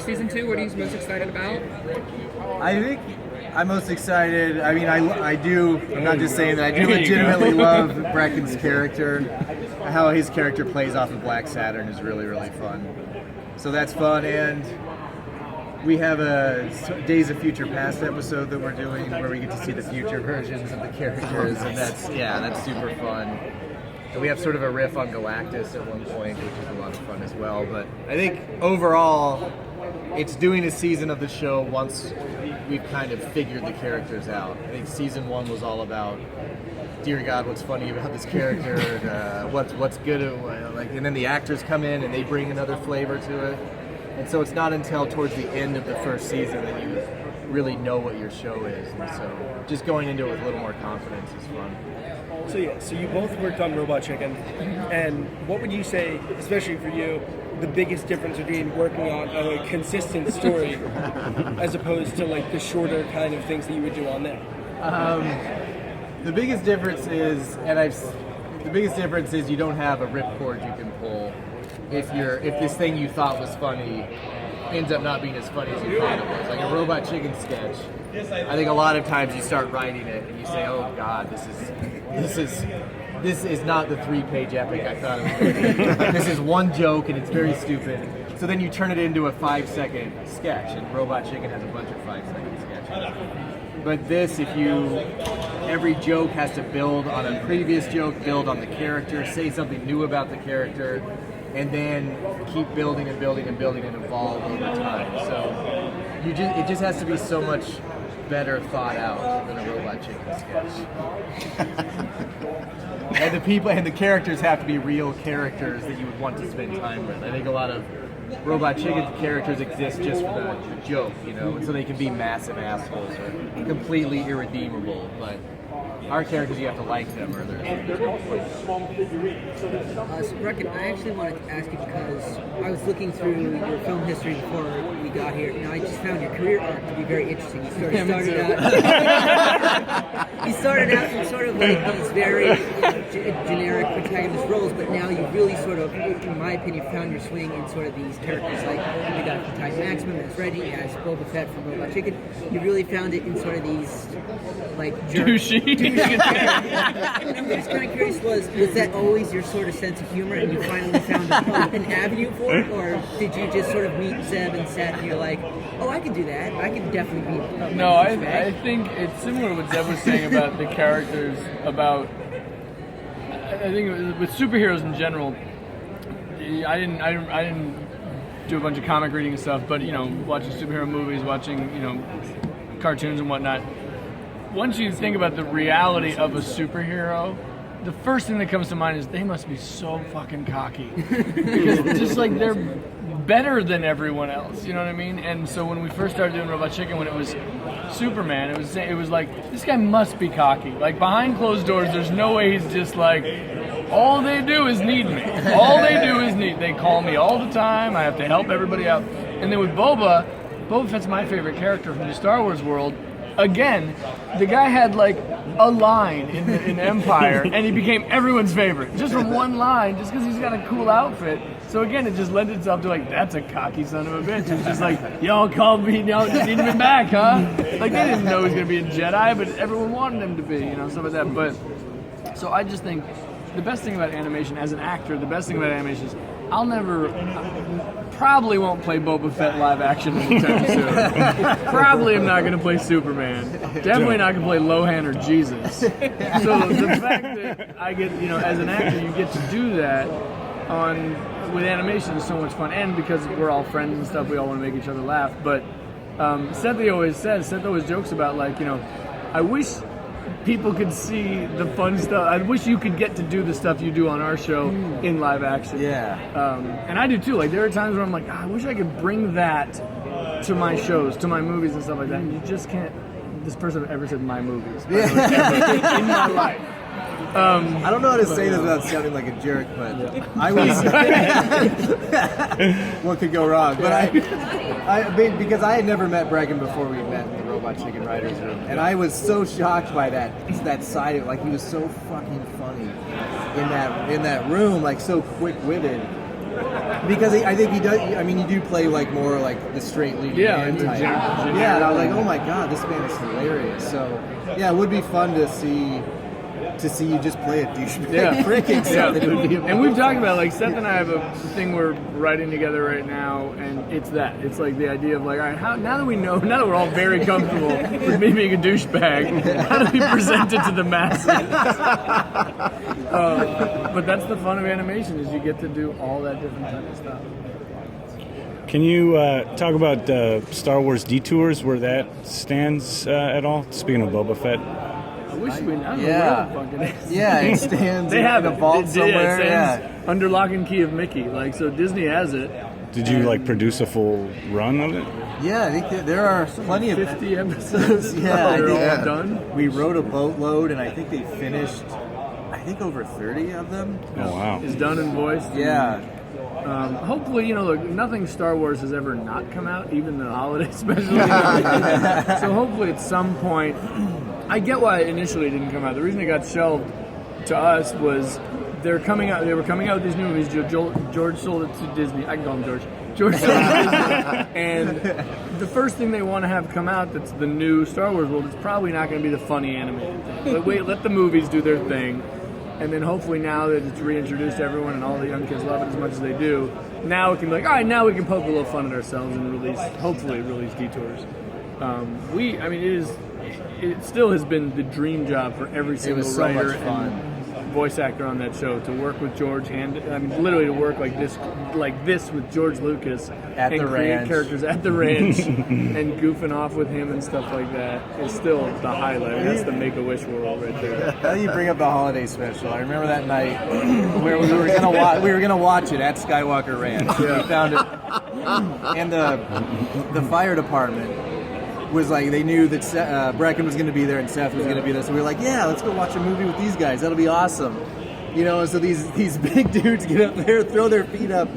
season 2? What are you most excited about? I think I'm most excited. I mean, I do. I'm not just saying that. I do legitimately love Breckin's character. How his character plays off of Black Saturn is really, really fun. So that's fun, and we have a Days of Future Past episode that we're doing where we get to see the future versions of the characters, and that's super fun. And we have sort of a riff on Galactus at one point, which is a lot of fun as well. But I think overall, it's doing a season of the show once we've kind of figured the characters out. I think season 1 was all about, dear God, what's funny about this character, and, what's good, and then the actors come in and they bring another flavor to it. And so it's not until towards the end of the first season that you really know what your show is. And so just going into it with a little more confidence is fun. So you both worked on Robot Chicken, and what would you say, especially for you, the biggest difference between working on a consistent story as opposed to like the shorter kind of things that you would do on there? The biggest difference is, you don't have a ripcord you can pull. If this thing you thought was funny ends up not being as funny as you thought it was. Like a Robot Chicken sketch, I think a lot of times you start writing it and you say, oh God, this is not the 3-page epic I thought it was going to be. This is one joke and it's very stupid. So then you turn it into a 5-second sketch, and Robot Chicken has a bunch of 5-second sketches. But this, every joke has to build on a previous joke, build on the character, say something new about the character, and then keep building and building and building and evolve over time. So it just has to be so much better thought out than a Robot Chicken sketch. And the people and the characters have to be real characters that you would want to spend time with. I think a lot of Robot Chicken characters exist just for the joke, and so they can be massive assholes or completely irredeemable, but our characters, you have to like them, or they're So Breckin, I actually wanted to ask you because I was looking through your film history before we got here, and I just found your career arc to be very interesting. You started out in sort of like these very generic protagonist roles, but now you really sort of, in my opinion, found your swing in sort of these characters. Like you got Type Maximum as Reggie, as Boba Fett from Robot Chicken. You really found it in sort of these like douchey. I'm just kind of curious, was that always your sort of sense of humor and you finally found an avenue for it? Or did you just sort of meet Zeb and sat and you're like, oh, I can do that. I can definitely be No, I think it's similar to what Zeb was saying about the characters, about, I think with superheroes in general, I didn't do a bunch of comic reading and stuff, but, watching superhero movies, watching, cartoons and whatnot, once you think about the reality of a superhero, the first thing that comes to mind is they must be so fucking cocky. Because just like they're better than everyone else, you know what I mean? And so when we first started doing Robot Chicken, when it was Superman, it was like, this guy must be cocky. Like behind closed doors, there's no way he's just like, all they do is need me. All they do is they call me all the time, I have to help everybody out. And then with Boba Fett's my favorite character from the Star Wars world. Again, the guy had like a line in Empire, and he became everyone's favorite just from one line, just because he's got a cool outfit. So again, it just lends itself to like, that's a cocky son of a bitch. It's just like, y'all called me, y'all just need him back, huh? Like they didn't know he was gonna be a Jedi, but everyone wanted him to be, stuff like that. But so I just think the best thing about animation, as an actor, the best thing about animation is probably won't play Boba Fett live action anytime soon. Probably am not going to play Superman. Definitely not going to play Lohan or Jesus. So the fact that I get, as an actor, you get to do that with animation is so much fun. And because we're all friends and stuff, we all want to make each other laugh. But Seth always jokes about like, I wish people could see the fun stuff. I wish you could get to do the stuff you do on our show in live action. Yeah. And I do too. Like there are times where I'm like, I wish I could bring that to my shows, to my movies and stuff like that. And you just can't. This person ever said my movies. Yeah. In my life. I don't know how to say this without sounding like a jerk, but I was. What could go wrong? But I mean, because I had never met Breckin before we met in the Robot Chicken writers room, and I was so shocked by that side of it. Like he was so fucking funny in that room, like so quick-witted. Because I think he does. I mean, you do play like more like the straight leading man type. generic. Yeah, and I was like, oh my god, this man is hilarious. So yeah, it would be fun to see you just play a douchebag prick and stuff. It would be and we've talked about, like, Seth and I have a thing we're writing together right now, and it's like the idea of, like, all right, now that we're all very comfortable with me being a douchebag, how do we present it to the masses? But that's the fun of animation, is you get to do all that different type of stuff. Can you talk about Star Wars detours, where that stands at all? Speaking of Boba Fett. I wish we. I don't know where the fuck it is. Yeah, it stands They have in a vault somewhere. It stands under lock and key of Mickey. Like, so Disney has it. Did you like produce a full run of it? Yeah, I think there are plenty of 50 episodes. Yeah, they're yeah. all done. We wrote a boatload, and I think they finished. I think over 30 of them. Oh wow! Is done and voiced. Yeah. Hopefully, look, nothing Star Wars has ever not come out, even the holiday special. So hopefully at some point, I get why initially it didn't come out. The reason it got shelved to us was they were coming out with these new movies. George sold it to Disney. I can call him George. George sold it to Disney. And the first thing they want to have come out that's the new Star Wars world, it's probably not going to be the funny animated thing. But wait, let the movies do their thing. And then hopefully now that it's reintroduced to everyone and all the young kids love it as much as they do, now it can be like, all right, now we can poke a little fun at ourselves and hopefully release Detours. It still has been the dream job for every single writer and voice actor on that show to work with George literally to work like this with George Lucas At and the create ranch. characters at the ranch and goofing off with him and stuff like that is still the highlight. That's the Make-A-Wish world right there. Now you bring up the holiday special. I remember that night where we were gonna watch it at Skywalker Ranch. Yeah. We found it, and the fire department was like, they knew that Breckin was going to be there and Seth was going to be there, so we were like, yeah, let's go watch a movie with these guys. That'll be awesome. You know, so these big dudes get up there, throw their feet up.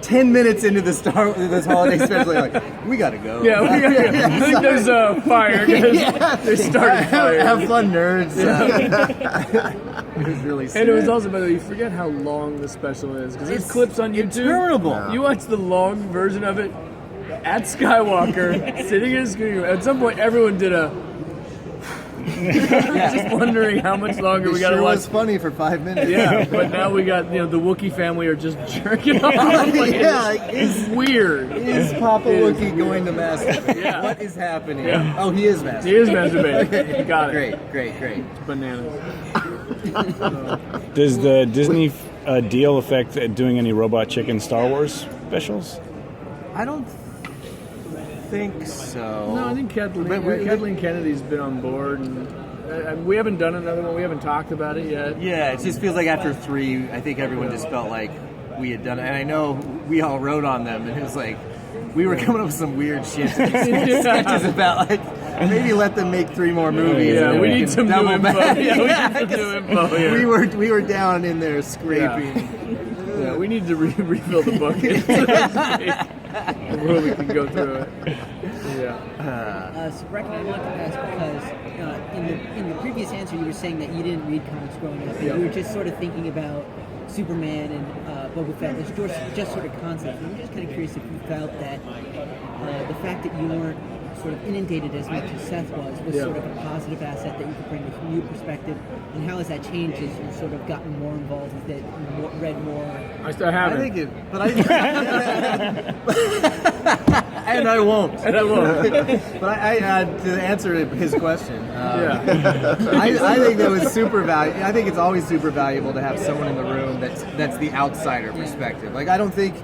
10 minutes into this holiday special, like, we gotta go. Yeah, I think there's a fire. They started fire. Have fun, nerds. It was really sad. And it was also, by the way, you forget how long the special is, because there's clips on YouTube. It's terrible. You watch the long version of it at Skywalker, sitting in a screen room. At some point, everyone did a... just wondering how much longer we gotta watch. It was funny for 5 minutes. Yeah, but now we got, the Wookiee family are just jerking off. It's weird. Is Papa Wookiee going to masturbate? Yeah. What is happening? Yeah. Oh, he is masturbating. He is masturbating. You got it. Great. Bananas. Does the Disney deal affect doing any Robot Chicken Star Wars specials? I don't think so. No, I think Kathleen Kennedy's been on board, and we haven't done another one. We haven't talked about it yet. Yeah, it just feels like after 3, I think everyone just felt like we had done it. And I know we all wrote on them, and it was like, we were coming up with some weird shit. Sketches about, like, maybe let them make 3 more movies. Yeah, and we then need some new double info. back. Yeah, we need some new info here. We were down in there scraping. Yeah, we need to refill the bucket where we can go through it. Yeah. So Breckin, I wanted to ask because in the previous answer you were saying that you didn't read comics growing up. Yeah. You were just sort of thinking about Superman and Boba Fett as just sort of concepts. And I'm just kind of curious if you felt that the fact that you weren't sort of inundated as much as Seth was sort of a positive asset that you could bring a new perspective, and how has that changed as you've sort of gotten more involved with it, read more? I still haven't. I think it, but I and I won't. But I to answer his question, I think that was super valuable. I think it's always super valuable to have someone in the room that's the outsider perspective. Like, I don't think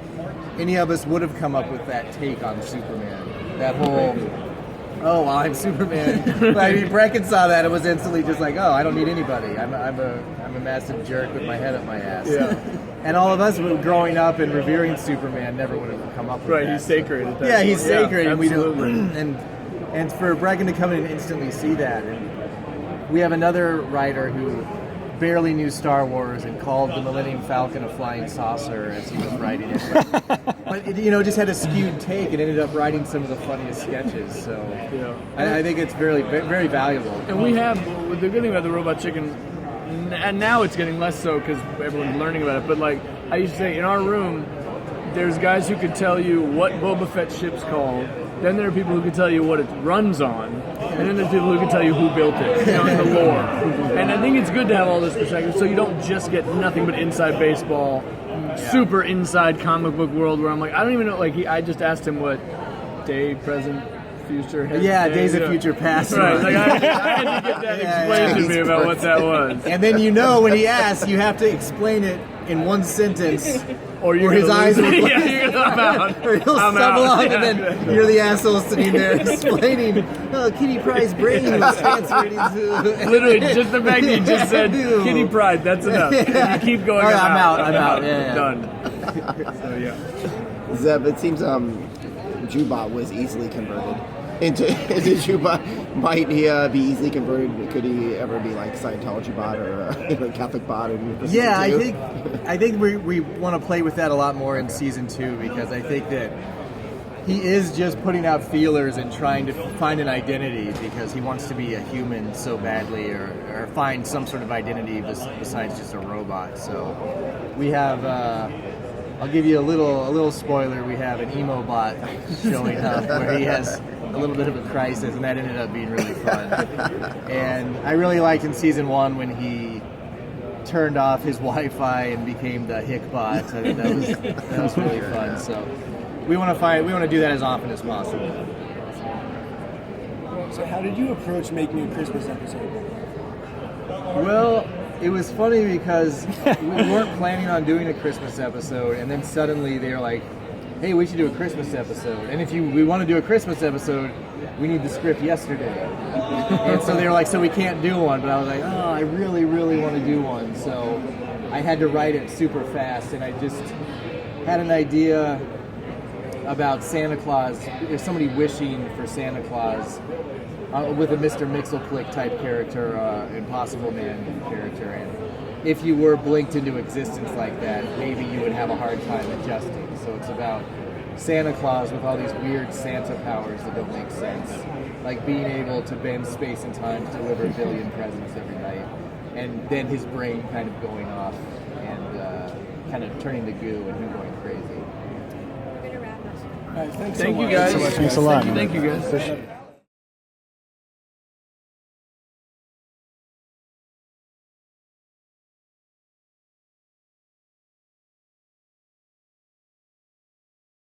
any of us would have come up with that take on Superman. That whole, oh, well, I'm Superman. But I mean, Breckin saw that and was instantly just like, oh, I don't need anybody. I'm a massive jerk with my head up my ass. Yeah. And all of us growing up and revering Superman never would have come up with that. Right, he's sacred. At that Yeah, point. he's sacred, and we don't. absolutely. And for Breckin to come in and instantly see that, and we have another writer who barely knew Star Wars and called the Millennium Falcon a flying saucer as he was writing it. But it, just had a skewed take and ended up writing some of the funniest sketches. So I think it's very, very valuable. And we have, the good thing about the Robot Chicken, and now it's getting less so because everyone's learning about it, but like I used to say, in our room, there's guys who could tell you what Boba Fett ship's called. Then there are people who can tell you what it runs on, and then there's people who can tell you who built it, you know, in the lore. And I think it's good to have all this perspective, so you don't just get nothing but inside baseball, super inside comic book world. Where I'm like, I don't even know. Like, I just asked him what day, present, future. Days of Future Past. Right, like I had to get that explained to me about what that was. And then when he asks, you have to explain it in one sentence. Or his eyes will you're I'm out. Or he'll I'm stumble out. off, and then you're the asshole sitting there explaining, Kitty Pryde's brain was transferred into... Literally, just the fact that you just said Kitty Pryde, that's enough. If you keep going, All right, I'm out. Yeah. Done. So, yeah. Zeb, it seems Jubot was easily converted into Jubot. Might he be easily converted? Could he ever be like Scientology bot or a Catholic bot? Yeah, I think we want to play with that a lot more in season 2, because I think that he is just putting out feelers and trying to find an identity, because he wants to be a human so badly, or find some sort of identity besides just a robot. So we have. I'll give you a little spoiler. We have an emo bot showing up where he has a little bit of a crisis, and that ended up being really fun. And I really liked in season 1 when he turned off his Wi-Fi and became the hick bot. I think that was really fun. So we want to do that as often as possible. So how did you approach making a Christmas episode? Well, it was funny because we weren't planning on doing a Christmas episode, and then suddenly they were like, hey, we should do a Christmas episode. And if we want to do a Christmas episode, we need the script yesterday. And so they were like, so we can't do one. But I was like, oh, I really, really want to do one. So I had to write it super fast, and I just had an idea about Santa Claus. There's somebody wishing for Santa Claus with a Mr. Mxyzptlk type character, Impossible Man character. And if you were blinked into existence like that, maybe you would have a hard time adjusting. So it's about Santa Claus with all these weird Santa powers that don't make sense. Like being able to bend space and time to deliver a billion presents every night. And then his brain kind of going off and kind of turning to goo and him going crazy. All right, thanks Thank so you much. guys. Thanks a lot. Thank you guys.